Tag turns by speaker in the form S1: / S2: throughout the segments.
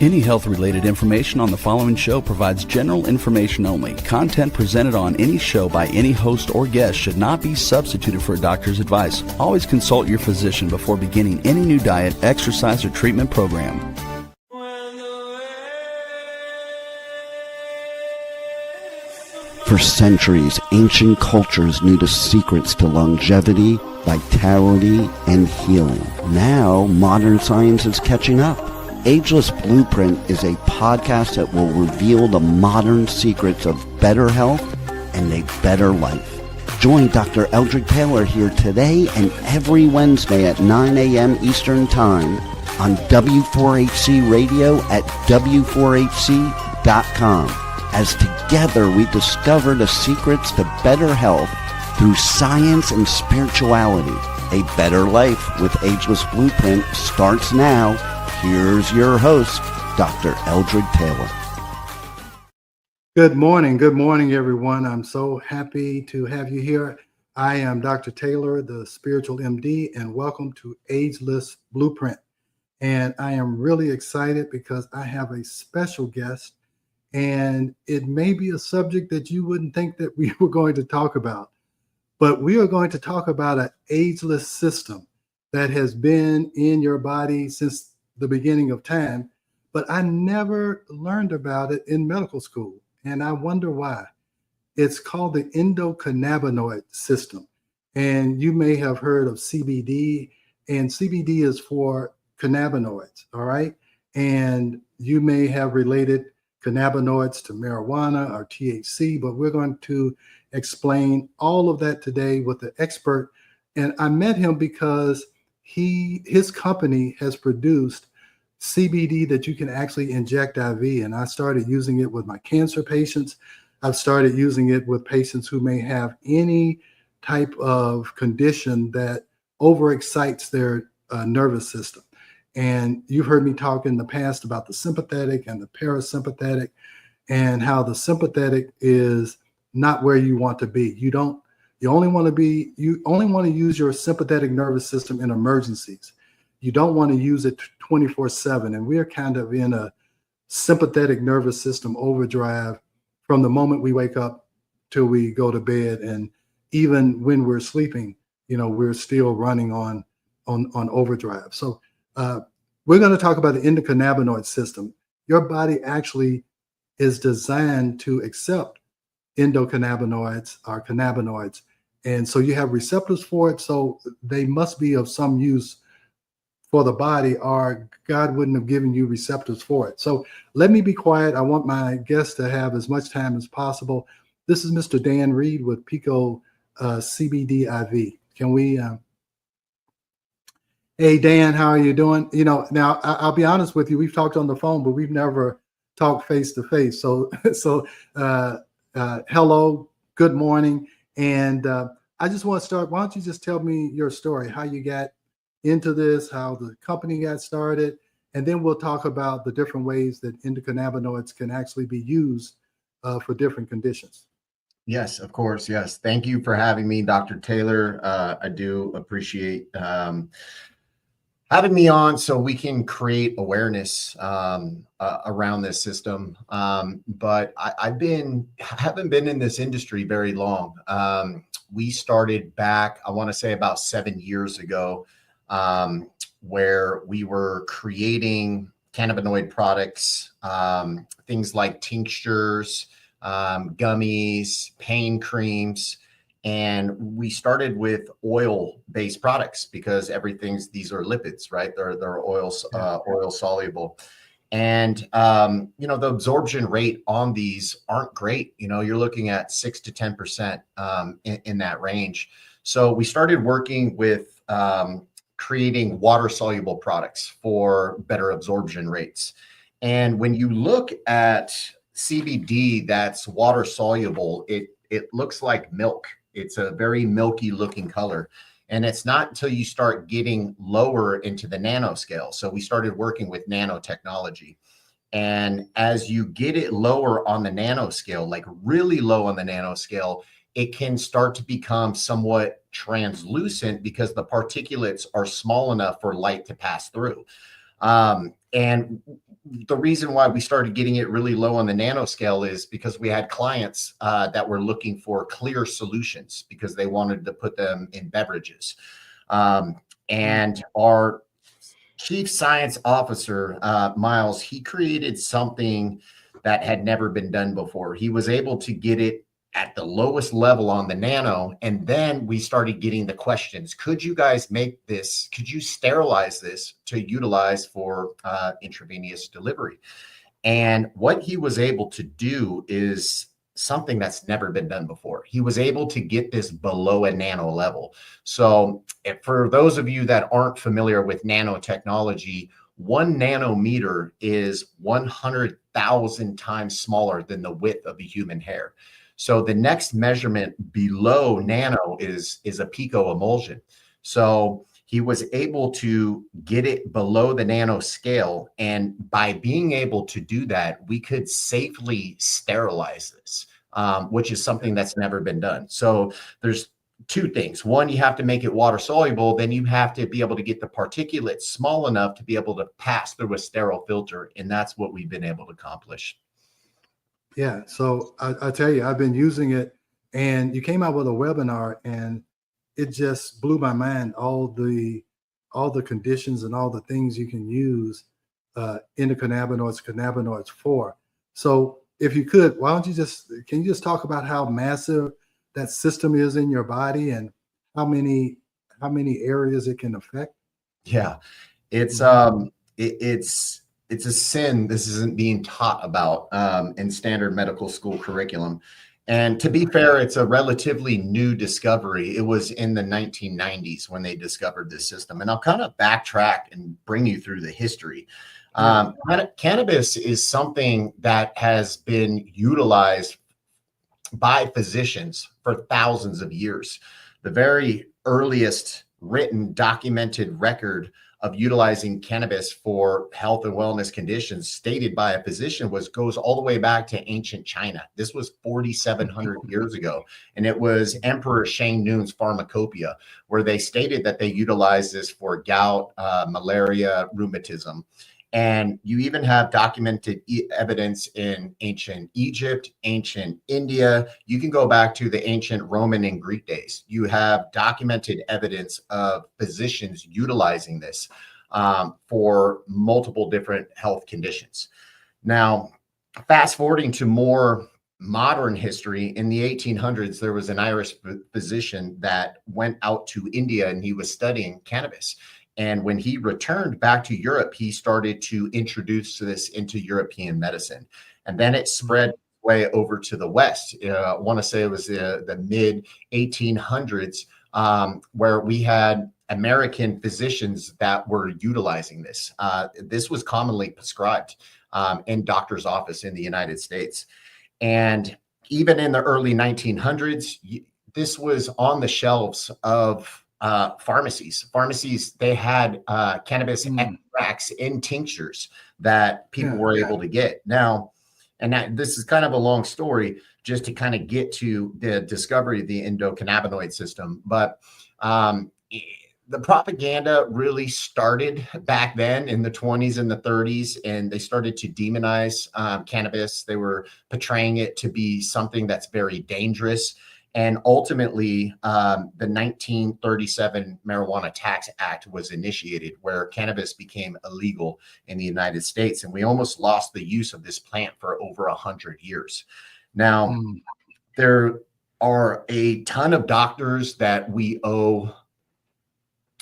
S1: Any health-related information on the following show provides general information only. Content presented on any show by any host or guest should not be substituted for a doctor's advice. Always consult your physician before beginning any new diet, exercise, or treatment program.
S2: For centuries, ancient cultures knew the secrets to longevity, vitality, and healing. Now, modern science is catching up. Ageless Blueprint is a podcast that will reveal the modern secrets of better health and a better life. Join Dr. Eldred Taylor here today and every Wednesday at 9 a.m. Eastern Time on W4HC Radio at W4HC.com. As together we discover the secrets to better health through science and spirituality. A better life with Ageless Blueprint starts now. Here's your host, Dr. Eldred Taylor.
S3: Good morning, everyone. I'm so happy to have you here. I am Dr. Taylor, the Spiritual MD, and welcome to Ageless Blueprint. And I am really excited because I have a special guest, and it may be a subject that you wouldn't think that we were going to talk about, but we are going to talk about an ageless system that has been in your body since the beginning of time, but I never learned about it in medical school, and I wonder why. It's called the endocannabinoid system, and you may have heard of CBD, and CBD is for cannabinoids, all right? And you may have related cannabinoids to marijuana or THC, but we're going to explain all of that today with the expert. And I met him because his company has produced CBD that you can actually inject IV, and I started using it with my cancer patients. I've started using it with patients who may have any type of condition that overexcites their nervous system. And you've heard me talk in the past about the sympathetic and the parasympathetic, and how the sympathetic is not where you want to be. You only want to use your sympathetic nervous system in emergencies. You don't want to use it 24/7. And we are kind of in a sympathetic nervous system overdrive from the moment we wake up till we go to bed. And even when we're sleeping, we're still running on overdrive. So we're going to talk about the endocannabinoid system. Your body actually is designed to accept endocannabinoids or cannabinoids. And so you have receptors for it. So they must be of some use for the body, or God wouldn't have given you receptors for it. So let me be quiet. I want my guests to have as much time as possible. This is Mr. Dan Reed with Pico CBD IV. Can we... Hey, Dan, how are you doing? Now I'll be honest with you. We've talked on the phone, but we've never talked face to face. So hello, good morning. And I just want to start. Why don't you just tell me your story, how you got into this, how the company got started, and then we'll talk about the different ways that endocannabinoids can actually be used for different conditions.
S4: Yes, of course. Yes. Thank you for having me, Dr. Taylor. I do appreciate having me on so we can create awareness around this system. But I haven't been in this industry very long. We started back, I want to say about 7 years ago, where we were creating cannabinoid products, things like tinctures, gummies, pain creams. And we started with oil-based products because these are lipids, right? They're oil soluble. And, the absorption rate on these aren't great. You're looking at 6 to 10% in that range. So we started working with creating water-soluble products for better absorption rates. And when you look at CBD that's water-soluble, it looks like milk. It's a very milky looking color. And it's not until you start getting lower into the nanoscale. So we started working with nanotechnology. And as you get it lower on the nanoscale, like really low on the nanoscale, it can start to become somewhat translucent because the particulates are small enough for light to pass through. And the reason why we started getting it really low on the nanoscale is because we had clients that were looking for clear solutions because they wanted to put them in beverages. And our chief science officer, Miles, he created something that had never been done before. He was able to get it at the lowest level on the nano. And then we started getting the questions. Could you guys make this? Could you sterilize this to utilize for intravenous delivery? And what he was able to do is something that's never been done before. He was able to get this below a nano level. So for those of you that aren't familiar with nanotechnology, 1 nanometer is 100,000 times smaller than the width of a human hair. So the next measurement below nano is a picoemulsion. So he was able to get it below the nano scale. And by being able to do that, we could safely sterilize this, which is something that's never been done. So there's 2 things. One, you have to make it water soluble. Then you have to be able to get the particulates small enough to be able to pass through a sterile filter. And that's what we've been able to accomplish.
S3: Yeah. So I tell you, I've been using it, and you came out with a webinar, and it just blew my mind. All the conditions and all the things you can use cannabinoids for. So if you could, why don't you can you just talk about how massive that system is in your body and how many areas it can affect?
S4: Yeah, it's it's a sin this isn't being taught about in standard medical school curriculum. And to be fair, it's a relatively new discovery. It was in the 1990s when they discovered this system. And I'll kind of backtrack and bring you through the history. Cannabis is something that has been utilized by physicians for thousands of years. The very earliest written documented record of utilizing cannabis for health and wellness conditions stated by a physician goes all the way back to ancient China. This was 4,700 years ago. And it was Emperor Shang Nun's Pharmacopoeia, where they stated that they utilized this for gout, malaria, rheumatism. And you even have documented evidence in ancient Egypt, ancient India. You can go back to the ancient Roman and Greek days. You have documented evidence of physicians utilizing this for multiple different health conditions. Now, fast forwarding to more modern history, in the 1800s, there was an Irish physician that went out to India and he was studying cannabis. And when he returned back to Europe, he started to introduce this into European medicine. And then it spread way over to the West. I want to say it was the mid 1800s, where we had American physicians that were utilizing this. This was commonly prescribed in doctor's office in the United States. And even in the early 1900s, this was on the shelves of pharmacies. They had cannabis extracts in tinctures that people were able to get. Now, and this is kind of a long story just to kind of get to the discovery of the endocannabinoid system. But the propaganda really started back then in the 20s and the 30s, and they started to demonize cannabis. They were portraying it to be something that's very dangerous. And ultimately, the 1937 Marijuana Tax Act was initiated, where cannabis became illegal in the United States. And we almost lost the use of this plant for over 100 years. Now, there are a ton of doctors that we owe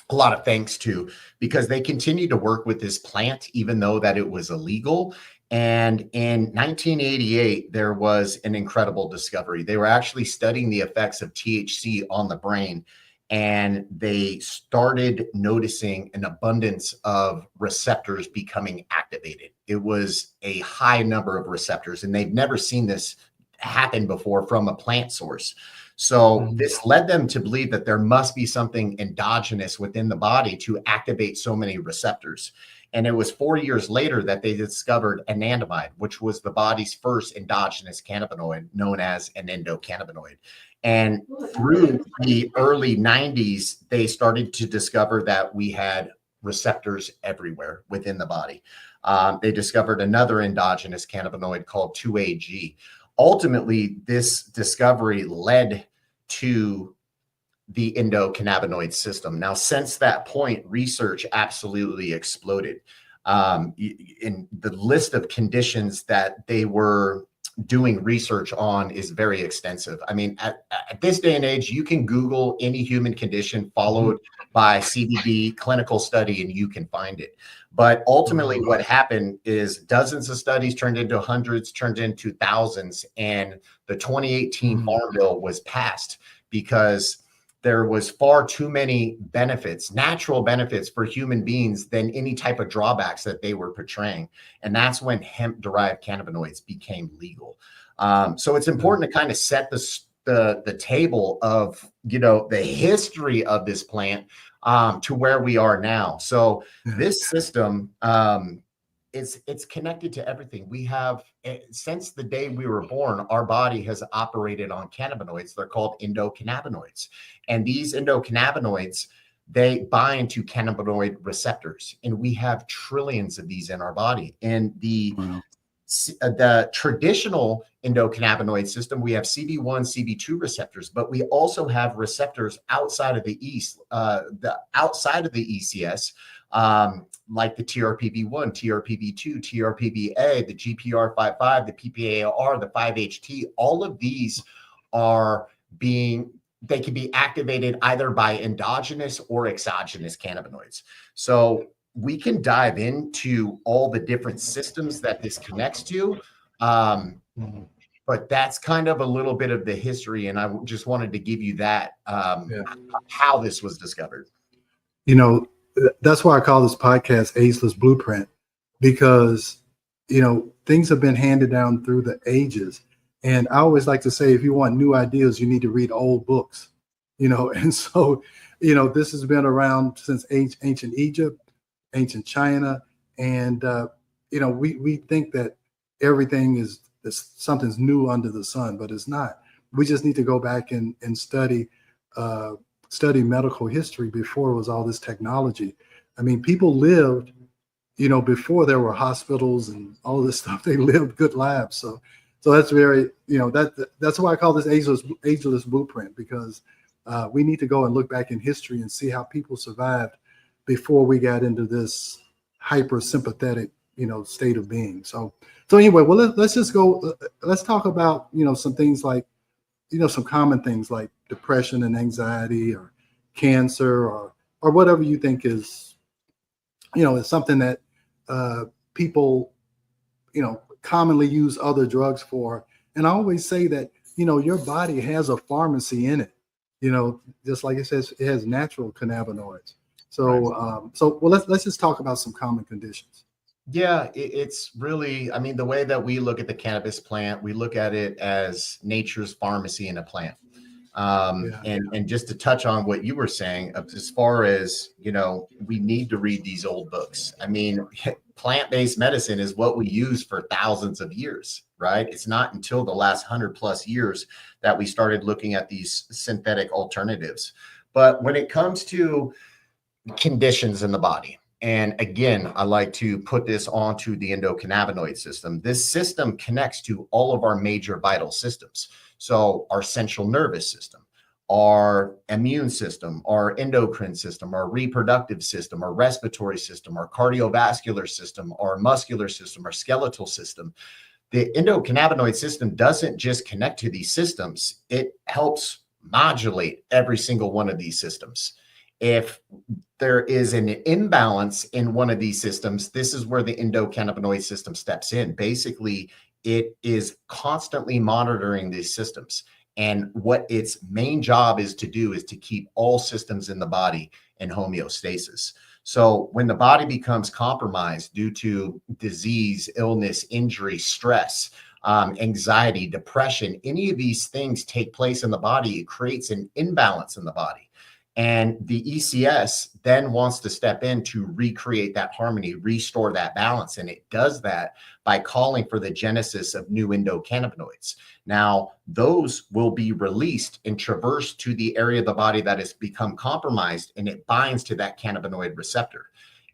S4: a lot of thanks to, because they continued to work with this plant, even though that it was illegal. And in 1988, there was an incredible discovery. They were actually studying the effects of THC on the brain, and they started noticing an abundance of receptors becoming activated. It was a high number of receptors, and they've never seen this happen before from a plant source. So this led them to believe that there must be something endogenous within the body to activate so many receptors. And it was 4 years later that they discovered anandamide, which was the body's first endogenous cannabinoid, known as an endocannabinoid. And through the early 90s, they started to discover that we had receptors everywhere within the body. They discovered another endogenous cannabinoid called 2AG. Ultimately, this discovery led to the endocannabinoid system. Now, since that point, research absolutely exploded. In the list of conditions that they were doing research on is very extensive. I mean, at this day and age, you can Google any human condition followed by CBD clinical study and you can find it. But ultimately what happened is dozens of studies turned into hundreds, turned into thousands. And the 2018 Farm Bill was passed because there was far too many benefits, natural benefits for human beings than any type of drawbacks that they were portraying. And that's when hemp-derived cannabinoids became legal. So it's important to kind of set the table of, you know, the history of this plant to where we are now. So this system, it's connected to everything. We have, since the day we were born, our body has operated on cannabinoids. They're called endocannabinoids. And these endocannabinoids, they bind to cannabinoid receptors. And we have trillions of these in our body. And the traditional endocannabinoid system, we have CB1, CB2 receptors, but we also have receptors outside of the outside of the ECS, like the TRPV1, TRPV2, TRPVA, the GPR55, the PPAR, the 5-HT. All of these they can be activated either by endogenous or exogenous cannabinoids. So we can dive into all the different systems that this connects to. But that's kind of a little bit of the history. And I just wanted to give you that, how this was discovered.
S3: You know, that's why I call this podcast Ageless Blueprint, because, you know, things have been handed down through the ages. And I always like to say, if you want new ideas, you need to read old books, you know. And so, you know, this has been around since ancient Egypt, ancient China. And, you know, we think that everything is something's new under the sun, but it's not. We just need to go back and study medical history before it was all this technology. I mean, people lived, you know, before there were hospitals and all this stuff. They lived good lives. So that's very, you know, that's why I call this ageless blueprint, because we need to go and look back in history and see how people survived before we got into this hyper sympathetic, you know, state of being. So anyway, well, let's just go. Let's talk about, you know, some things like, you know, some common things like depression and anxiety or cancer or whatever you think is, you know, is something that people, you know, commonly use other drugs for. And I always say that, you know, your body has a pharmacy in it, you know, just like it says, it has natural cannabinoids. So, well, let's just talk about some common conditions.
S4: Yeah, it's really, I mean, the way that we look at the cannabis plant, we look at it as nature's pharmacy in a plant. And just to touch on what you were saying, as far as, you know, we need to read these old books. I mean, plant-based medicine is what we use for thousands of years, right? It's not until the last 100+ years that we started looking at these synthetic alternatives. But when it comes to conditions in the body, and again, I like to put this onto the endocannabinoid system. This system connects to all of our major vital systems. So our central nervous system, our immune system, our endocrine system, our reproductive system, our respiratory system, our cardiovascular system, our muscular system, our skeletal system. The endocannabinoid system doesn't just connect to these systems. It helps modulate every single one of these systems. If there is an imbalance in one of these systems, this is where the endocannabinoid system steps in. Basically, it is constantly monitoring these systems. And what its main job is to do is to keep all systems in the body in homeostasis. So when the body becomes compromised due to disease, illness, injury, stress, anxiety, depression, any of these things take place in the body, it creates an imbalance in the body. And the ECS then wants to step in to recreate that harmony, restore that balance. And it does that by calling for the genesis of new endocannabinoids. Now, those will be released and traverse to the area of the body that has become compromised, and it binds to that cannabinoid receptor.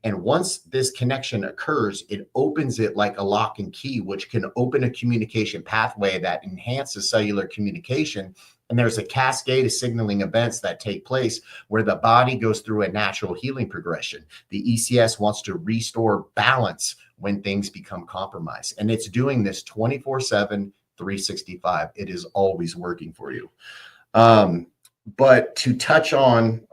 S4: And once this connection occurs, it opens it like a lock and key, which can open a communication pathway that enhances cellular communication. And there's a cascade of signaling events that take place where the body goes through a natural healing progression. The ECS wants to restore balance when things become compromised. And it's doing this 24/7, 365. It is always working for you. But to touch on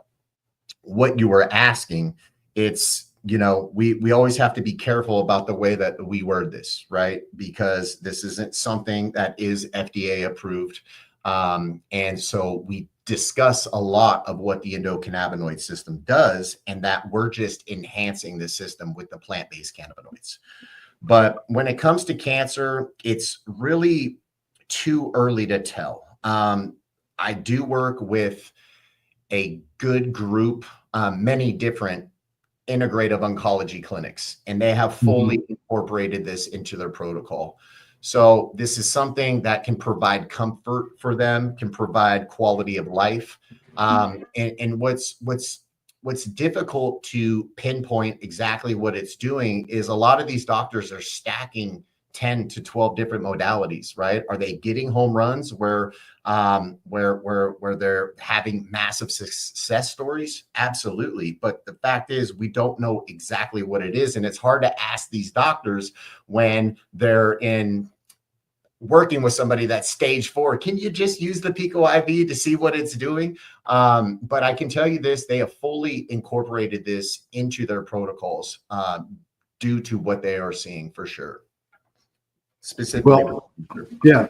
S4: what you were asking, it's, we always have to be careful about the way that we word this, right? Because this isn't something that is FDA approved. And so we discuss a lot of what the endocannabinoid system does, and that we're just enhancing the system with the plant-based cannabinoids. But when it comes to cancer, it's really too early to tell. I do work with a good group, many different integrative oncology clinics, and they have fully incorporated this into their protocol. So this is something that can provide comfort for them, can provide quality of life. And what's difficult to pinpoint exactly what it's doing is a lot of these doctors are stacking 10 to 12 different modalities, right? Are they getting home runs where they're having massive success stories? Absolutely. But the fact is, we don't know exactly what it is. And it's hard to ask these doctors when they're working with somebody that's stage 4. Can you just use the Pico IV to see what it's doing? But I can tell you this, they have fully incorporated this into their protocols due to what they are seeing for sure. Specifically.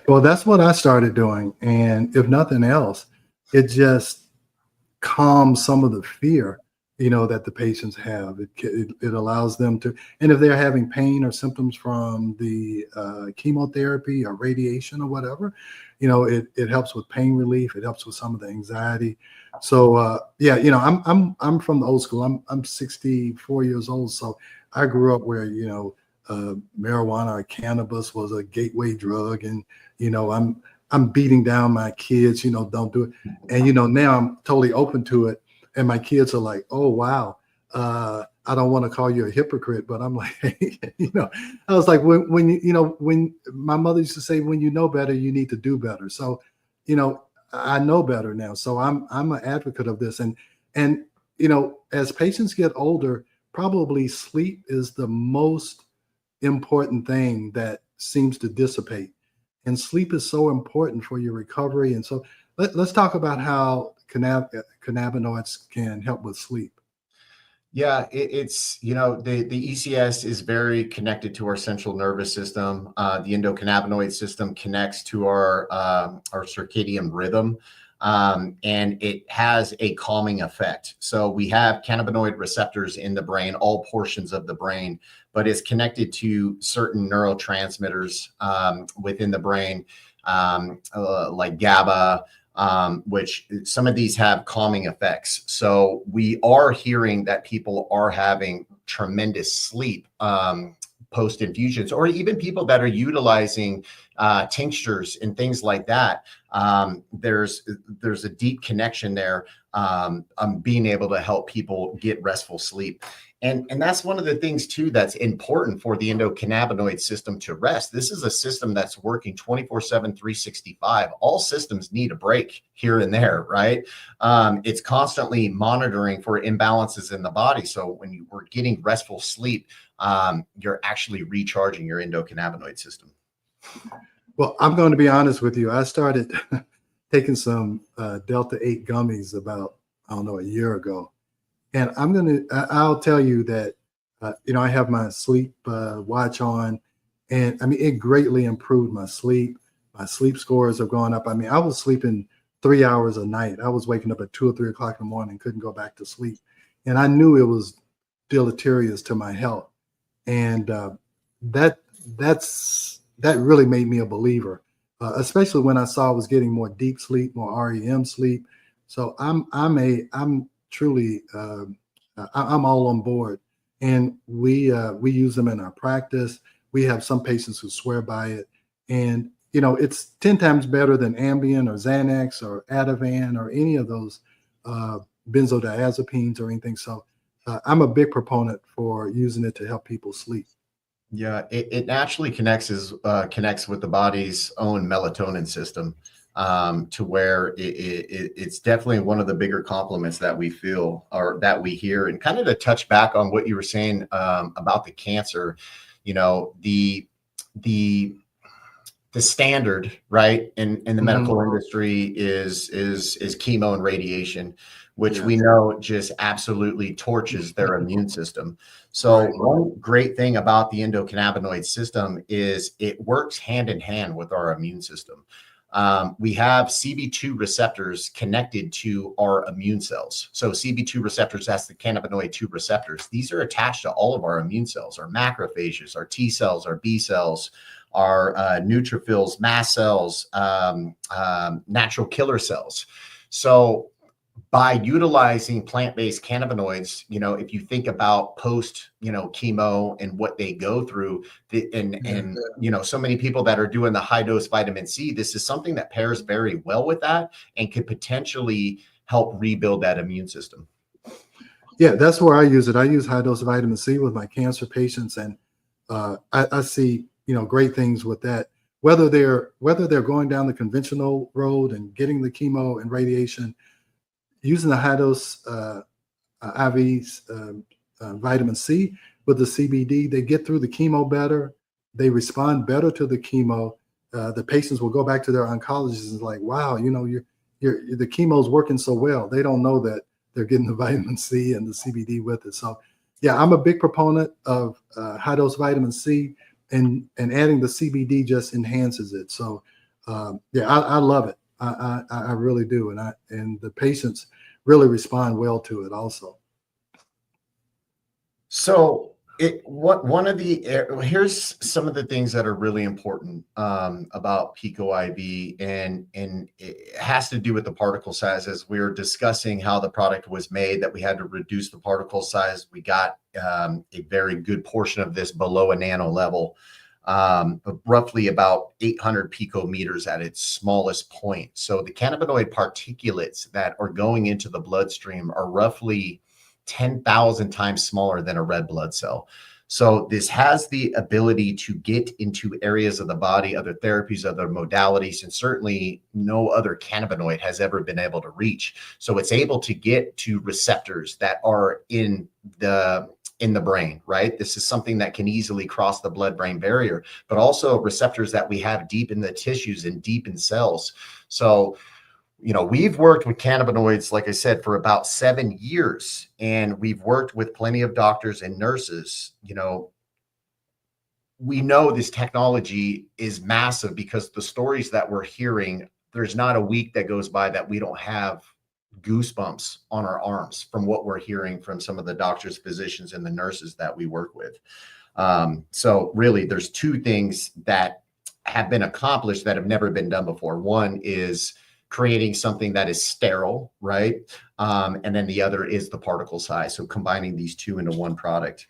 S3: Well, that's what I started doing. And if nothing else, it just calms some of the fear, that the patients have. It allows them to, and if they're having pain or symptoms from the chemotherapy or radiation or whatever, it helps with pain relief. It helps with some of the anxiety. So I'm from the old school. I'm 64 years old. So I grew up where, marijuana or cannabis was a gateway drug, and I'm beating down my kids, don't do it. And now I'm totally open to it, and my kids are like, oh wow, I don't want to call you a hypocrite, but I'm like, I was like, when my mother used to say, when you know better, you need to do better. So I know better now, so I'm an advocate of this. And as patients get older, probably sleep is the most important thing that seems to dissipate, and sleep is so important for your recovery. And so let's talk about how cannabinoids can help with sleep.
S4: Yeah, it's the ECS is very connected to our central nervous system. The endocannabinoid system connects to our circadian rhythm. And it has a calming effect. So we have cannabinoid receptors in the brain, all portions of the brain, but it's connected to certain neurotransmitters within the brain, like GABA, which some of these have calming effects. So we are hearing that people are having tremendous sleep post infusions, or even people that are utilizing tinctures and things like that. There's a deep connection there being able to help people get restful sleep. And that's one of the things too that's important for the endocannabinoid system to rest. This is a system that's working 24/7, 365. All systems need a break here and there, right? It's constantly monitoring for imbalances in the body. So when you were getting restful sleep, you're actually recharging your endocannabinoid system.
S3: Well, I'm going to be honest with you. I started taking some Delta 8 gummies about, I don't know, a year ago. And I'll tell you that, I have my sleep watch on, and I mean, it greatly improved my sleep. My sleep scores have gone up. I mean, I was sleeping 3 hours a night. I was waking up at 2 or 3 o'clock in the morning, couldn't go back to sleep. And I knew it was deleterious to my health. And that really made me a believer, especially when I saw I was getting more deep sleep, more REM sleep. So I'm truly I'm all on board, and we use them in our practice. We have some patients who swear by it, and it's 10 times better than Ambien or Xanax or Ativan or any of those benzodiazepines or anything. So I'm a big proponent for using it to help people sleep.
S4: Yeah, it naturally connects with the body's own melatonin system, to where it's definitely one of the bigger compliments that we feel or that we hear. And kind of to touch back on what you were saying about the cancer, the standard, right, in the medical industry is chemo and radiation, which we know just absolutely torches their immune system. So one great thing about the endocannabinoid system is it works hand in hand with our immune system. We have CB2 receptors connected to our immune cells. So CB2 receptors, that's the cannabinoid 2 receptors. These are attached to all of our immune cells, our macrophages, our T cells, our B cells, our neutrophils, mast cells, natural killer cells. So by utilizing plant-based cannabinoids, if you think about post, chemo and what they go through, and so many people that are doing the high dose vitamin C, this is something that pairs very well with that and could potentially help rebuild that immune system.
S3: Yeah, that's where I use it. I use high dose vitamin C with my cancer patients, and I see great things with that. Whether they're going down the conventional road and getting the chemo and radiation, using the high dose IVs, vitamin C with the CBD, they get through the chemo better. They respond better to the chemo. The patients will go back to their oncologist and like, wow, the chemo's working so well. They don't know that they're getting the vitamin C and the CBD with it. So yeah, I'm a big proponent of high dose vitamin C, and adding the CBD just enhances it. So I love it. I really do, and the patients really respond well to it also.
S4: So here's some of the things that are really important about Pico IV, and it has to do with the particle size. As we were discussing how the product was made, that we had to reduce the particle size. We got a very good portion of this below a nano level. Roughly about 800 picometers at its smallest point. So the cannabinoid particulates that are going into the bloodstream are roughly 10,000 times smaller than a red blood cell. So this has the ability to get into areas of the body, other therapies, other modalities, and certainly no other cannabinoid has ever been able to reach. So it's able to get to receptors that are in the brain, right? This is something that can easily cross the blood-brain barrier, but also receptors that we have deep in the tissues and deep in cells. So, we've worked with cannabinoids, like I said, for about 7 years, and we've worked with plenty of doctors and nurses. We know this technology is massive because the stories that we're hearing, there's not a week that goes by that we don't have goosebumps on our arms from what we're hearing from some of the doctors, physicians, and the nurses that we work with. So really, there's two things that have been accomplished that have never been done before. One is creating something that is sterile, right? And then the other is the particle size. So combining these two into one product.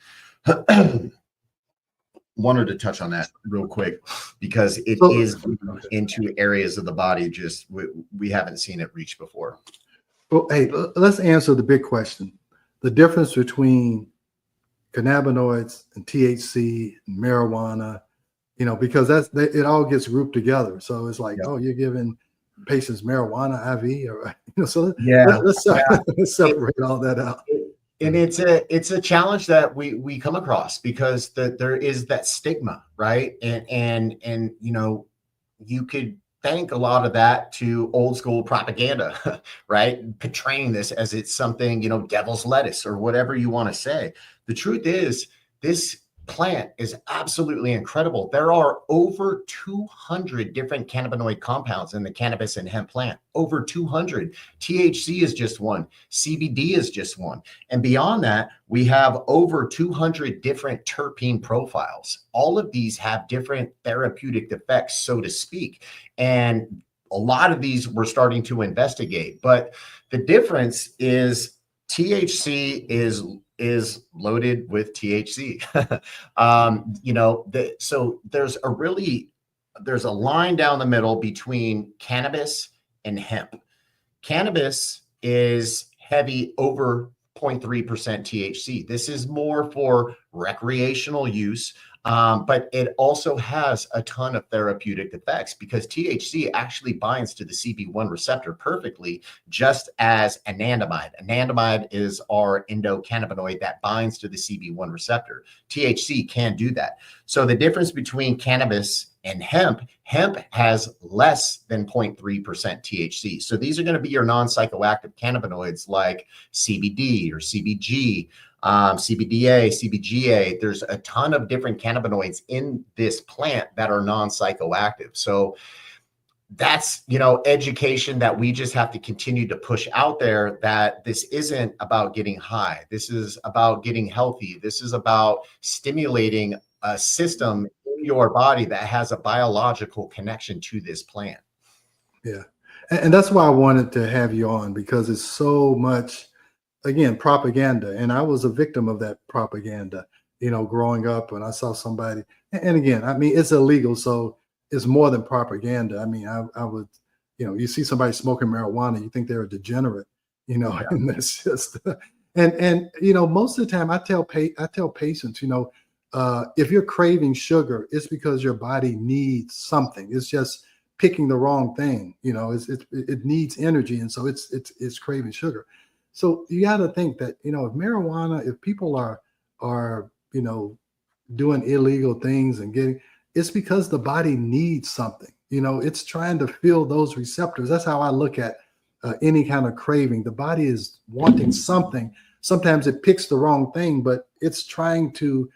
S4: Wanted to touch on that real quick because it is into areas of the body just we haven't seen it reach before.
S3: Well, hey, let's answer the big question. The difference between cannabinoids and THC and marijuana, because it all gets grouped together. So it's like, oh, you're giving patients marijuana IV, or so let's separate all that out.
S4: And it's a challenge that we come across because there is that stigma, right? And you could thank a lot of that to old school propaganda, right? Portraying this as it's something, devil's lettuce or whatever you want to say. The truth is, this plant is absolutely incredible. There are over 200 different cannabinoid compounds in the cannabis and hemp plant. Over 200. THC is just one. CBD is just one. And beyond that, we have over 200 different terpene profiles. All of these have different therapeutic effects, so to speak. And a lot of these we're starting to investigate. But the difference is THC is loaded with THC. So there's a line down the middle between cannabis and hemp. Cannabis is heavy over 0.3% THC. This is more for recreational use, but it also has a ton of therapeutic effects because THC actually binds to the CB1 receptor perfectly, just as anandamide. Anandamide is our endocannabinoid that binds to the CB1 receptor. THC can do that. So the difference between cannabis and hemp has less than 0.3% THC. So these are going to be your non-psychoactive cannabinoids like CBD or CBG, CBDA, CBGA. There's a ton of different cannabinoids in this plant that are non-psychoactive. So that's, education that we just have to continue to push out there, that this isn't about getting high. This is about getting healthy. This is about stimulating a system in your body that has a biological connection to this plant.
S3: Yeah. And that's why I wanted to have you on, because it's so much, again, propaganda. And I was a victim of that propaganda, growing up when I saw somebody. And again, I mean, it's illegal. So it's more than propaganda. I mean, I would, you see somebody smoking marijuana, you think they're a degenerate,
S4: Yeah.
S3: and that's just, and most of the time I tell patients, if you're craving sugar, it's because your body needs something. It's just picking the wrong thing. It needs energy, and so it's craving sugar. So you got to think that if people are doing illegal things and it's because the body needs something. It's trying to fill those receptors. That's how I look at any kind of craving. The body is wanting something. Sometimes it picks the wrong thing, but it's trying to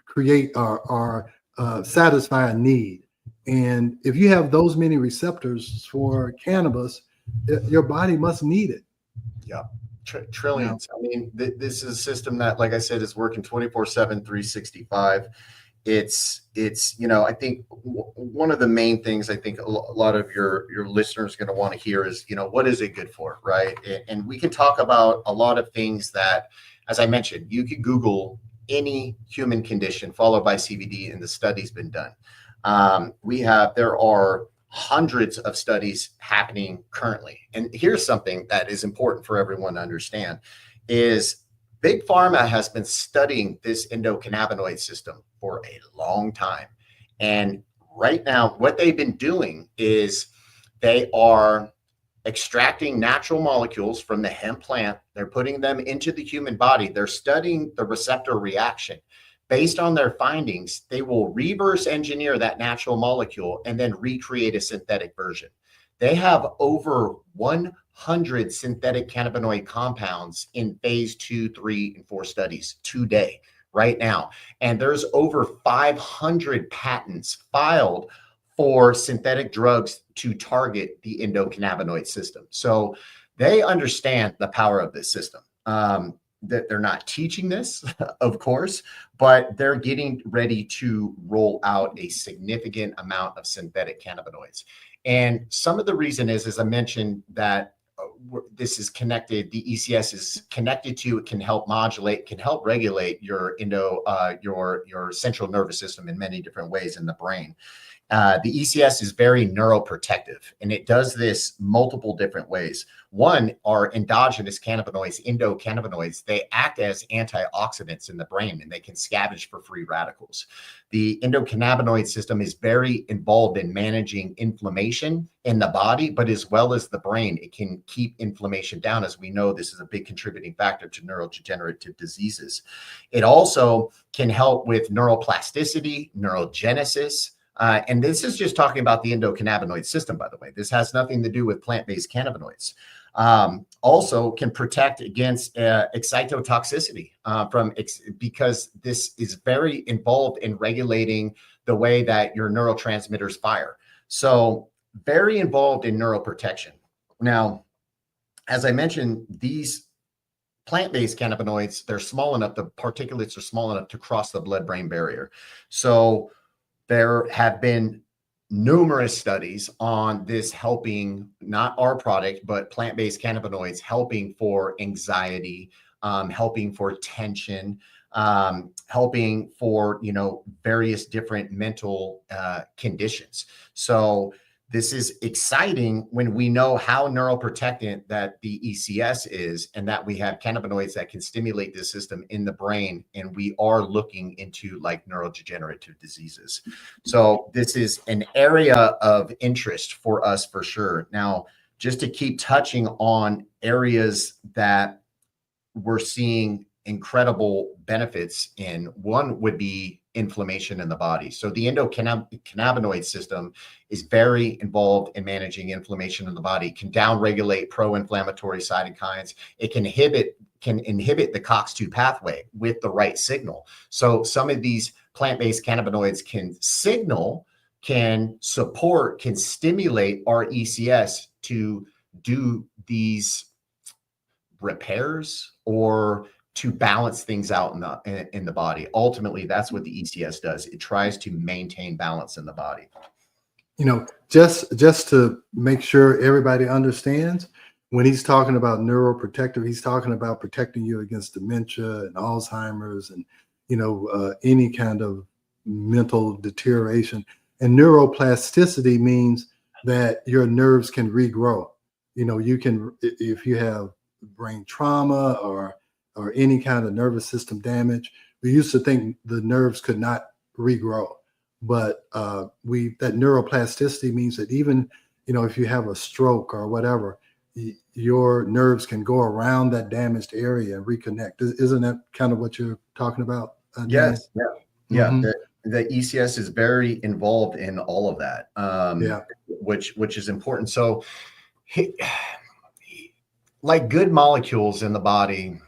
S3: create or satisfy a need. And if you have those many receptors for cannabis, your body must need it.
S4: Yeah. Trillions. I mean, this is a system that, like I said, is working 24/7, 365. It's I think one of the main things I think a lot of your listeners are going to want to hear is, what is it good for, right? And we can talk about a lot of things that, as I mentioned, you could Google any human condition followed by CBD, and the study's been done. There are hundreds of studies happening currently. And here's something that is important for everyone to understand is Big Pharma has been studying this endocannabinoid system for a long time. And right now, what they've been doing is they are extracting natural molecules from the hemp plant. They're putting them into the human body. They're studying the receptor reaction. Based on their findings, they will reverse engineer that natural molecule and then recreate a synthetic version. They have over 100 synthetic cannabinoid compounds in phase 2, 3, and 4 studies today, right now. And there's over 500 patents filed for synthetic drugs to target the endocannabinoid system. So they understand the power of this system. That they're not teaching this, of course, but they're getting ready to roll out a significant amount of synthetic cannabinoids. And some of the reason is, as I mentioned, that this is connected, the ECS is connected to, it can help modulate, can help regulate your your central nervous system in many different ways in the brain. The ECS is very neuroprotective, and it does this multiple different ways. One are endogenous cannabinoids, endocannabinoids. They act as antioxidants in the brain, and they can scavenge for free radicals. The endocannabinoid system is very involved in managing inflammation in the body, but as well as the brain. It can keep inflammation down. As we know, this is a big contributing factor to neurodegenerative diseases. It also can help with neuroplasticity, neurogenesis. And this is just talking about the endocannabinoid system, by the way. This has nothing to do with plant-based cannabinoids. Also can protect against excitotoxicity because this is very involved in regulating the way that your neurotransmitters fire. So very involved in neuroprotection. Now, as I mentioned, these plant-based cannabinoids, they're small enough, the particulates are small enough to cross the blood-brain barrier. So there have been numerous studies on this helping, not our product, but plant-based cannabinoids helping for anxiety, helping for tension, helping for, various different mental conditions. So this is exciting when we know how neuroprotectant that the ECS is, and that we have cannabinoids that can stimulate the system in the brain. And we are looking into like neurodegenerative diseases. So this is an area of interest for us for sure. Now, just to keep touching on areas that we're seeing incredible benefits in, one would be inflammation in the body. So the endocannabinoid system is very involved in managing inflammation in the body. It can downregulate pro-inflammatory cytokines. It can inhibit the COX-2 pathway with the right signal. So some of these plant-based cannabinoids can support, can stimulate our ECS to do these repairs or to balance things out in the body. Ultimately, that's what the ECS does. It tries to maintain balance in the body.
S3: Just to make sure everybody understands, when he's talking about neuroprotective, he's talking about protecting you against dementia and Alzheimer's and any kind of mental deterioration. And neuroplasticity means that your nerves can regrow. You can, if you have brain trauma or any kind of nervous system damage, we used to think the nerves could not regrow, but that neuroplasticity means that even if you have a stroke or whatever, your nerves can go around that damaged area and reconnect. Isn't that kind of what you're talking about?
S4: Yes. Yeah.
S3: Mm-hmm.
S4: The ECS is very involved in all of that, which is important. So like good molecules in the body,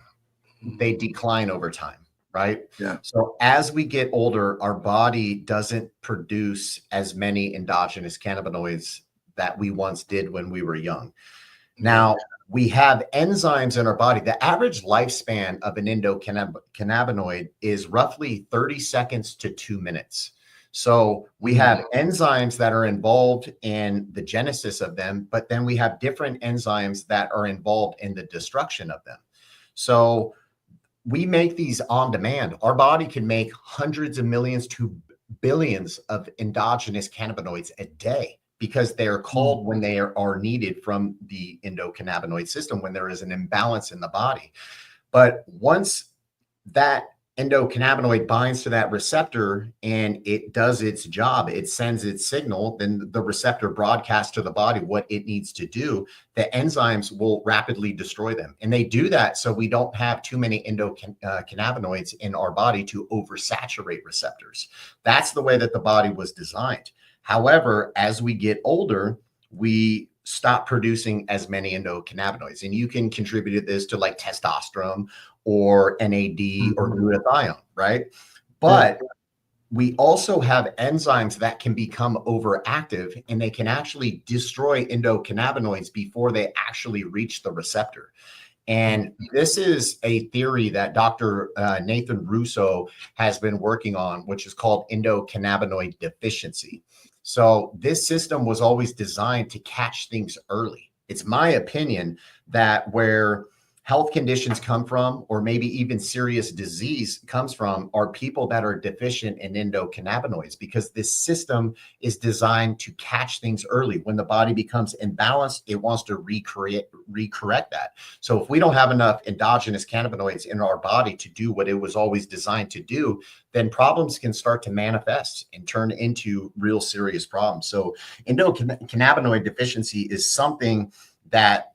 S4: they decline over time, right?
S3: Yeah.
S4: So as we get older, our body doesn't produce as many endogenous cannabinoids that we once did when we were young. Now, we have enzymes in our body. The average lifespan of an endocannabinoid is roughly 30 seconds to 2 minutes. So we have enzymes that are involved in the genesis of them, but then we have different enzymes that are involved in the destruction of them. So we make these on demand. Our body can make hundreds of millions to billions of endogenous cannabinoids a day because they are called when they are needed from the endocannabinoid system, when there is an imbalance in the body. But once that endocannabinoid binds to that receptor and it does its job, it sends its signal, then the receptor broadcasts to the body what it needs to do. The enzymes will rapidly destroy them. And they do that so we don't have too many endocannabinoids in our body to oversaturate receptors. That's the way that the body was designed. However, as we get older, we stop producing as many endocannabinoids. And you can contribute this to like testosterone or NAD or glutathione, right? But we also have enzymes that can become overactive and they can actually destroy endocannabinoids before they actually reach the receptor. And this is a theory that Dr. Nathan Russo has been working on, which is called endocannabinoid deficiency. So this system was always designed to catch things early. It's my opinion that where health conditions come from, or maybe even serious disease comes from, are people that are deficient in endocannabinoids, because this system is designed to catch things early. When the body becomes imbalanced, it wants to recorrect that. So if we don't have enough endogenous cannabinoids in our body to do what it was always designed to do, then problems can start to manifest and turn into real serious problems. So endocannabinoid deficiency is something that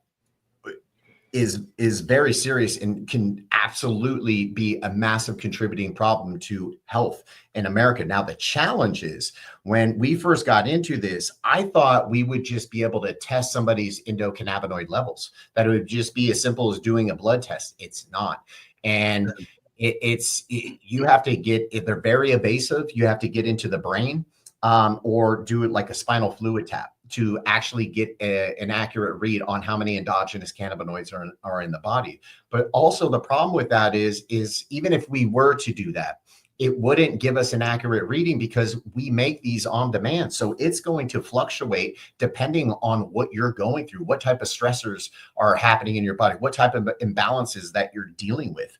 S4: is very serious and can absolutely be a massive contributing problem to health in America. Now, the challenge is, when we first got into this, I thought we would just be able to test somebody's endocannabinoid levels, that it would just be as simple as doing a blood test. It's not. And you have to get, if they're very invasive, you have to get into the brain or do it like a spinal fluid tap to actually get an accurate read on how many endogenous cannabinoids are in the body. But also the problem with that is even if we were to do that, it wouldn't give us an accurate reading because we make these on demand. So it's going to fluctuate depending on what you're going through, what type of stressors are happening in your body, what type of imbalances that you're dealing with.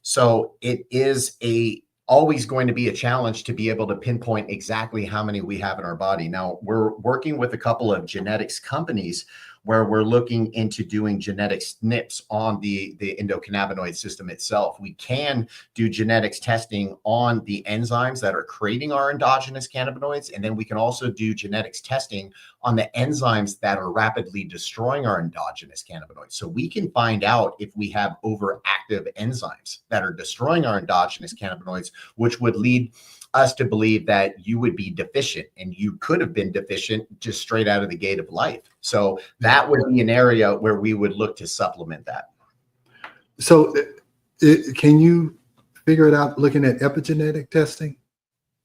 S4: So it is always going to be a challenge to be able to pinpoint exactly how many we have in our body. Now, we're working with a couple of genetics companies where we're looking into doing genetic SNPs on the endocannabinoid system itself. We can do genetics testing on the enzymes that are creating our endogenous cannabinoids, and then we can also do genetics testing on the enzymes that are rapidly destroying our endogenous cannabinoids. So we can find out if we have overactive enzymes that are destroying our endogenous cannabinoids, which would lead us to believe that you would be deficient, and you could have been deficient just straight out of the gate of life. So that would be an area where we would look to supplement that.
S3: So can you figure it out looking at epigenetic testing?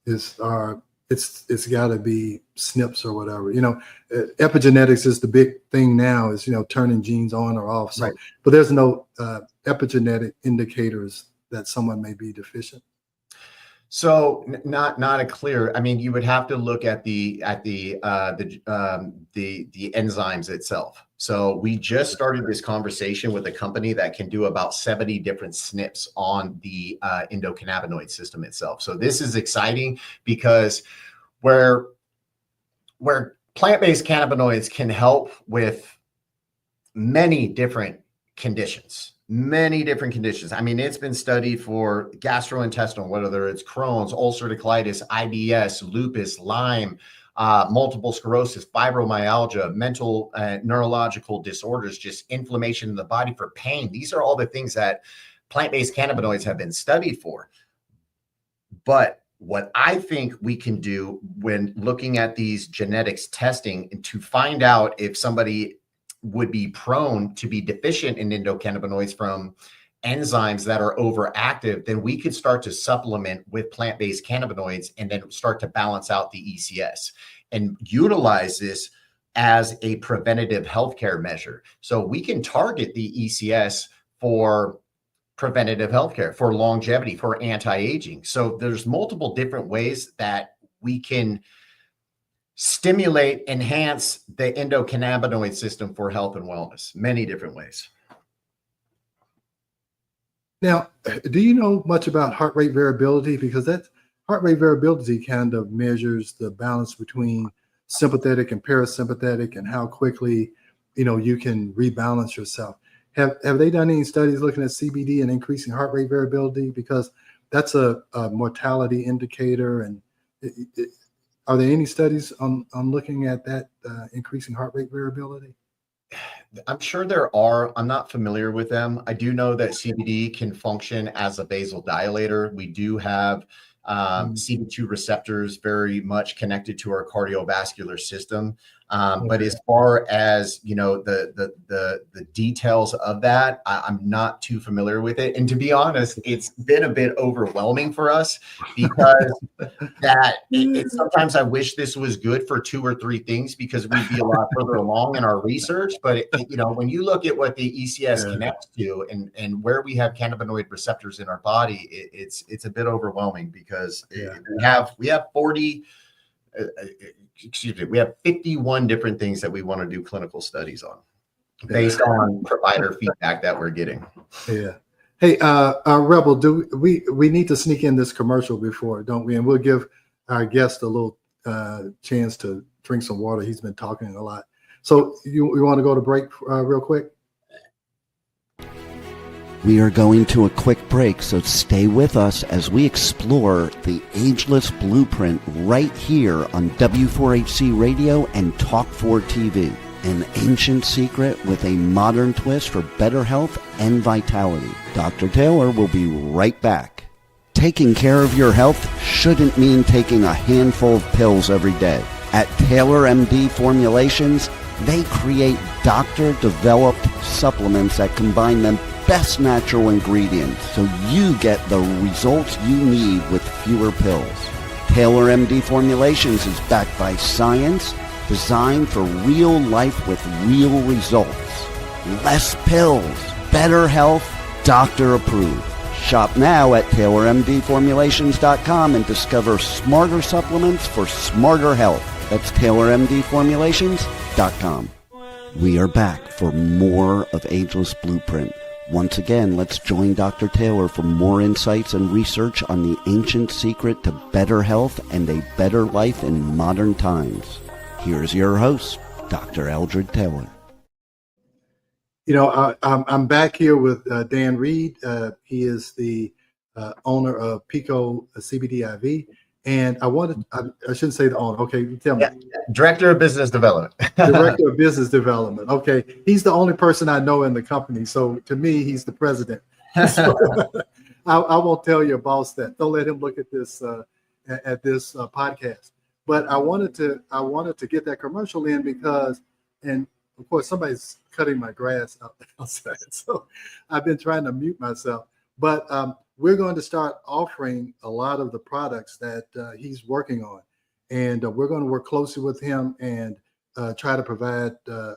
S3: It's got to be SNPs or whatever. Epigenetics is the big thing now, is turning genes on or off. So, right. But there's no epigenetic indicators that someone may be deficient.
S4: So not a clear. I mean, you would have to look at the enzymes itself. So we just started this conversation with a company that can do about 70 different SNPs on the endocannabinoid system itself. So this is exciting because where plant-based cannabinoids can help with many different conditions. I mean, it's been studied for gastrointestinal, whether it's Crohn's, ulcerative colitis, IBS, lupus, Lyme, multiple sclerosis, fibromyalgia, mental neurological disorders, just inflammation in the body, for pain. These are all the things that plant-based cannabinoids have been studied for. But what I think we can do when looking at these genetics testing and to find out if somebody would be prone to be deficient in endocannabinoids from enzymes that are overactive, then we could start to supplement with plant-based cannabinoids and then start to balance out the ECS and utilize this as a preventative healthcare measure. So we can target the ECS for preventative healthcare, for longevity, for anti-aging. So there's multiple different ways that we can stimulate, enhance the endocannabinoid system for health and wellness, many different ways.
S3: Now, do you know much about heart rate variability? Because that heart rate variability kind of measures the balance between sympathetic and parasympathetic and how quickly, you can rebalance yourself. Have they done any studies looking at CBD and increasing heart rate variability? Because that's a mortality indicator. And are there any studies on looking at that increasing heart rate variability?
S4: I'm sure there are. I'm not familiar with them. I do know that CBD can function as a vasodilator. We do have CB2 receptors very much connected to our cardiovascular system. But as far as, the details of that, I'm not too familiar with it. And to be honest, it's been a bit overwhelming for us because sometimes I wish this was good for 2 or 3 things because we'd be a lot further along in our research. But, when you look at what the ECS connects to and where we have cannabinoid receptors in our body, it's a bit overwhelming because we have 51 different things that we want to do clinical studies on based on provider feedback that we're getting.
S3: Yeah. Hey, Rebel, we need to sneak in this commercial before, don't we? And we'll give our guest a little chance to drink some water. He's been talking a lot. So you want to go to break real quick?
S2: We are going to a quick break, so stay with us as we explore the ageless blueprint right here on W4HC Radio and Talk 4 TV. An ancient secret with a modern twist for better health and vitality. Dr. Taylor will be right back. Taking care of your health shouldn't mean taking a handful of pills every day. At Taylor MD Formulations, they create doctor-developed supplements that combine the best natural ingredients so you get the results you need with fewer pills. Taylor MD Formulations is backed by science, designed for real life with real results. Less pills, better health, doctor approved. Shop now at TaylorMDFormulations.com and discover smarter supplements for smarter health. That's TaylorMDFormulations.com. We are back for more of Ageless Blueprint. Once again, let's join Dr. Taylor for more insights and research on the ancient secret to better health and a better life in modern times. Here's your host, Dr. Eldred Taylor.
S3: You know, I'm back here with Dan Reed. He is the owner of Pico CBD IV. And I shouldn't say the owner. Okay, tell me.
S4: Yeah. Director of Business Development.
S3: Director of Business Development. Okay, he's the only person I know in the company. So to me, he's the president. So, I won't tell your boss that. Don't let him look at this podcast. But I wanted to get that commercial in because, and of course, somebody's cutting my grass outside. So I've been trying to mute myself. But we're going to start offering a lot of the products that he's working on. And we're going to work closely with him and try to provide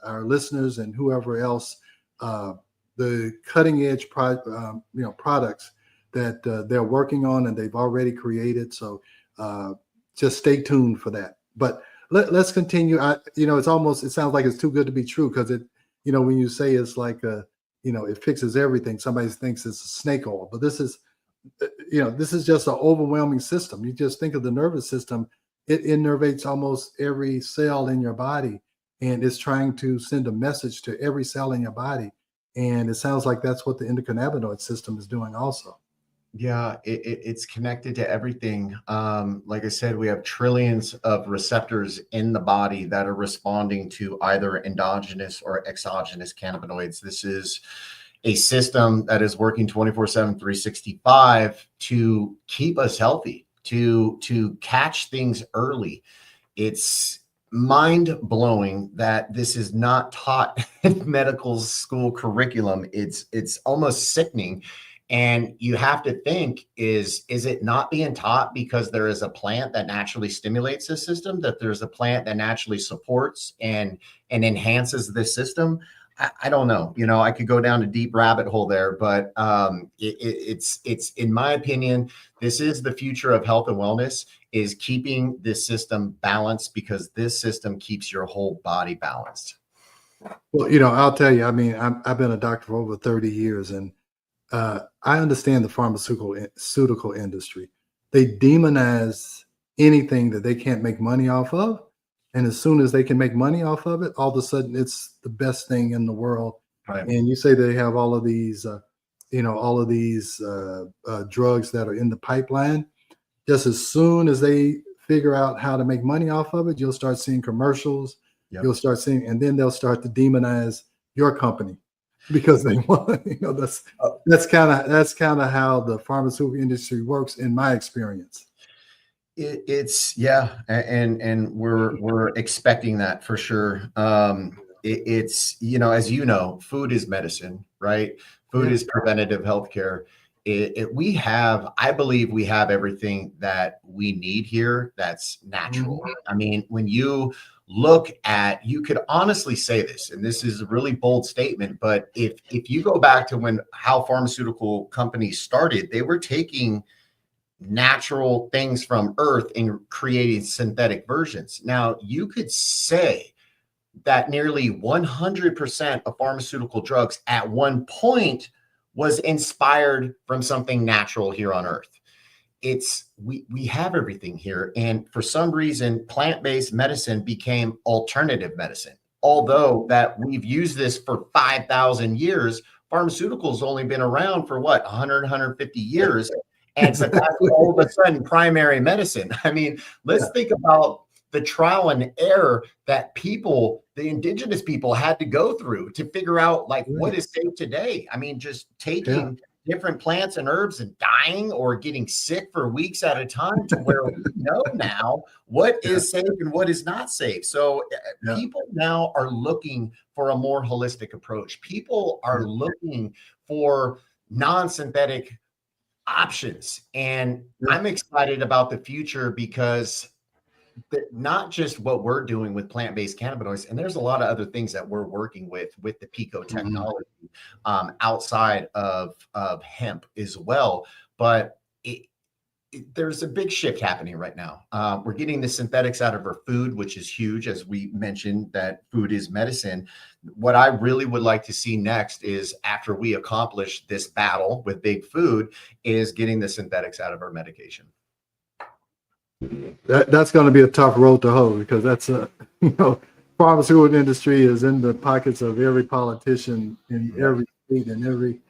S3: our listeners and whoever else the cutting edge products that they're working on and they've already created. So just stay tuned for that. But let's continue. It sounds like it's too good to be true because when you say it's like it fixes everything, somebody thinks it's a snake oil. But this is just an overwhelming system. You just think of the nervous system. It innervates almost every cell in your body, and it's trying to send a message to every cell in your body. And it sounds like that's what the endocannabinoid system is doing also.
S4: Yeah, it's connected to everything. Like I said, we have trillions of receptors in the body that are responding to either endogenous or exogenous cannabinoids. This is a system that is working 24/7, 365 to keep us healthy, to catch things early. It's mind-blowing that this is not taught in medical school curriculum. It's almost sickening. And you have to think, is it not being taught because there is a plant that naturally stimulates this system, that there's a plant that naturally supports and enhances this system? I don't know. I could go down a deep rabbit hole there, but it's in my opinion, this is the future of health and wellness, is keeping this system balanced, because this system keeps your whole body balanced.
S3: Well, I'll tell you, I've been a doctor for over 30 years, and I understand the pharmaceutical industry. They demonize anything that they can't make money off of. And as soon as they can make money off of it, all of a sudden it's the best thing in the world.
S4: Right.
S3: And you say they have all of these, drugs that are in the pipeline. Just as soon as they figure out how to make money off of it, you'll start seeing commercials. Yep. You'll start seeing, and then they'll start to demonize your company because they want. That's kind of how the pharmaceutical industry works, in my experience.
S4: It's and we're expecting that for sure. It's as food is medicine, right? Food is preventative healthcare. I believe we have everything that we need here that's natural. Mm-hmm. When you look at, you could honestly say this, and this is a really bold statement, but if you go back to how pharmaceutical companies started, they were taking natural things from earth and creating synthetic versions. Now, you could say that nearly 100% of pharmaceutical drugs at one point was inspired from something natural here on earth. We have everything here. And for some reason, plant-based medicine became alternative medicine. Although that we've used this for 5,000 years, pharmaceuticals only been around for 100, 150 years. And but that's all of a sudden primary medicine. Let's think about the trial and error that the indigenous people had to go through to figure out what is safe today. Just taking different plants and herbs and dying or getting sick for weeks at a time, to where we know now what is safe and what is not safe. So people now are looking for a more holistic approach. People are looking for non-synthetic options. And
S3: Yeah.
S4: I'm excited about the future because not just what we're doing with plant-based cannabinoids, and there's a lot of other things that we're working with the Pico technology outside of hemp as well. But there's a big shift happening right now. We're getting the synthetics out of our food, which is huge, as we mentioned that food is medicine. What I really would like to see next is, after we accomplish this battle with big food, is getting the synthetics out of our medication.
S3: That's going to be a tough road to hoe, because that's a, pharmaceutical industry is in the pockets of every politician in every state and every,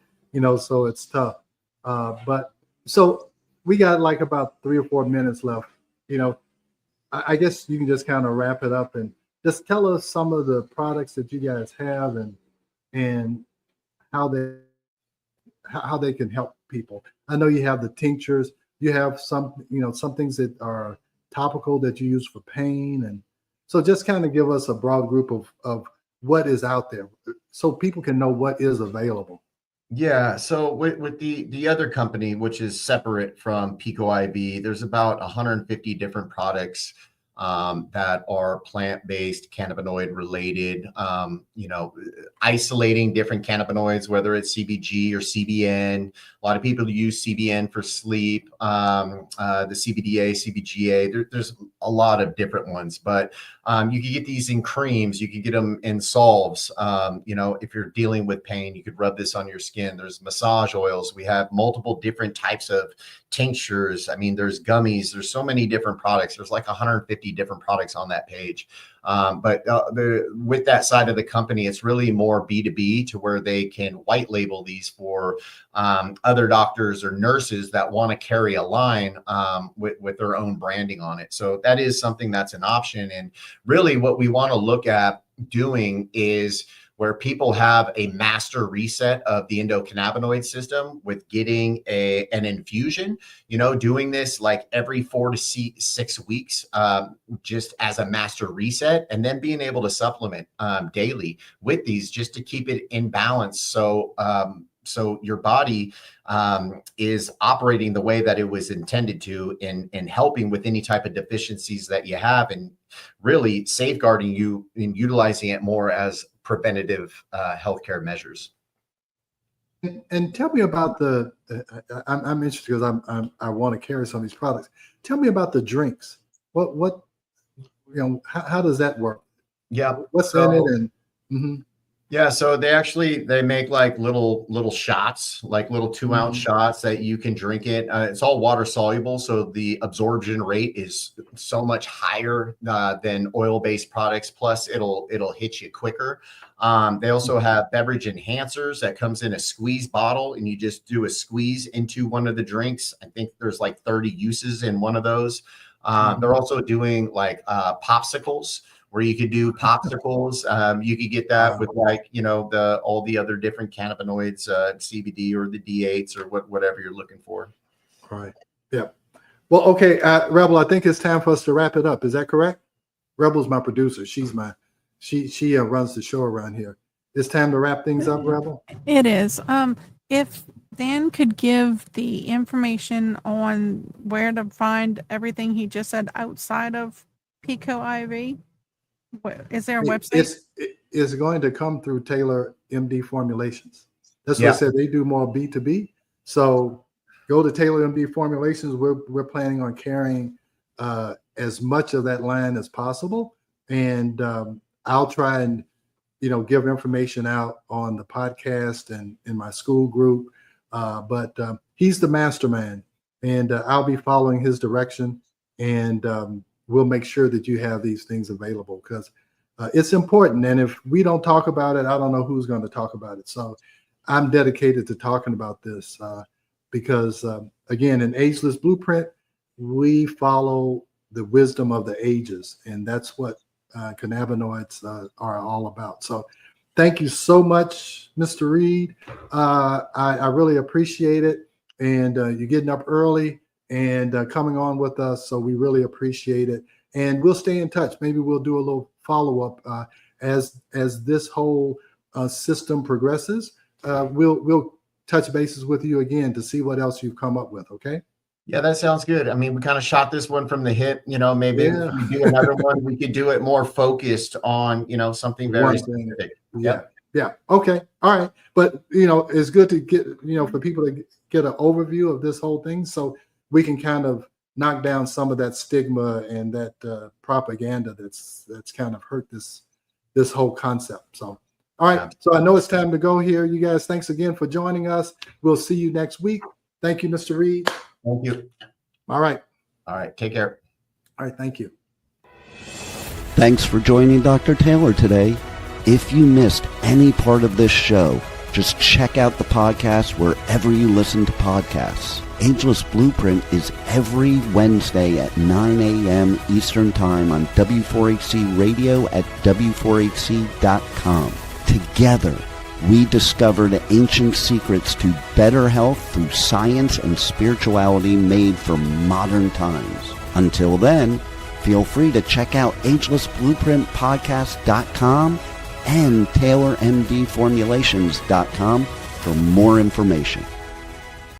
S3: so it's tough. But so we got like about 3 or 4 minutes left. I guess you can just kind of wrap it up and just tell us some of the products that you guys have and how they can help people. I know you have the tinctures. You have some things that are topical that you use for pain. And so just kind of give us a broad group of what is out there so people can know what is available.
S4: Yeah. So with the other company, which is separate from Pico IV, there's about 150 different products that are plant-based, cannabinoid related, isolating different cannabinoids, whether it's CBG or CBN. A lot of people use CBN for sleep, the CBDA, CBGA. There's a lot of different ones, but you can get these in creams. You can get them in salves. If you're dealing with pain, you could rub this on your skin. There's massage oils. We have multiple different types of tinctures. I mean, there's gummies. There's so many different products. There's like 150 different products on that page. But with that side of the company, it's really more B2B, to where they can white label these for other doctors or nurses that want to carry a line with their own branding on it. So that is something that's an option. And really what we want to look at doing is where people have a master reset of the endocannabinoid system with getting an infusion, doing this like every 4 to 6 weeks, just as a master reset, and then being able to supplement daily with these just to keep it in balance. So your body is operating the way that it was intended to, in helping with any type of deficiencies that you have, and really safeguarding you and utilizing it more as preventative healthcare measures.
S3: And tell me about I'm interested because I want to carry some of these products. Tell me about the drinks. What how does that work?
S4: Yeah.
S3: What's in it? And
S4: Yeah, so they make like little shots, like little 2-ounce shots that you can drink it. It's all water soluble, so the absorption rate is so much higher than oil-based products. Plus, it'll hit you quicker. They also have beverage enhancers that comes in a squeeze bottle, and you just do a squeeze into one of the drinks. I think there's like 30 uses in one of those. They're also doing like popsicles, where you could do popsicles. You could get that with like, all the other different cannabinoids, CBD or the D8s or whatever you're looking for.
S3: Right. Yeah. Well, okay, Rebel, I think it's time for us to wrap it up. Is that correct? Rebel's my producer. She runs the show around here. It's time to wrap things up, Rebel.
S5: It is. If Dan could give the information on where to find everything he just said outside of Pico IV. Is there a website?
S3: It's going to come through Taylor MD Formulations. That's what I said. They do more B2B. So go to Taylor MD Formulations. We're planning on carrying as much of that line as possible. And I'll try and, give information out on the podcast and in my school group. But he's the mastermind, and I'll be following his direction. And we'll make sure that you have these things available, because it's important. And if we don't talk about it, I don't know who's going to talk about it. So I'm dedicated to talking about this because, again, in Ageless Blueprint, we follow the wisdom of the ages. And that's what cannabinoids are all about. So thank you so much, Mr. Reed. I really appreciate it. And you're getting up early and coming on with us. So we really appreciate it. And we'll stay in touch. Maybe we'll do a little follow-up as this whole system progresses. We'll touch bases with you again to see what else you've come up with. Okay.
S4: Yeah, that sounds good. I mean, we kind of shot this one from the hip. Maybe if we do another one, we could do it more focused on, something very specific.
S3: Yeah.
S4: Yep.
S3: Yeah. Okay. All right. But, it's good to get, for people to get an overview of this whole thing so we can kind of knock down some of that stigma and that propaganda that's kind of hurt this whole concept. So, all right. So I know it's time to go here. You guys, thanks again for joining us. We'll see you next week. Thank you, Mr. Reed.
S4: Thank you.
S3: All right.
S4: All right. Take care.
S3: All right. Thank you.
S2: Thanks for joining Dr. Taylor today. If you missed any part of this show, just check out the podcast wherever you listen to podcasts. Ageless Blueprint is every Wednesday at 9 a.m. Eastern Time on W4HC Radio at W4HC.com. Together, we discovered ancient secrets to better health through science and spirituality made for modern times. Until then, feel free to check out agelessblueprintpodcast.com and TaylorMDFormulations.com for more information.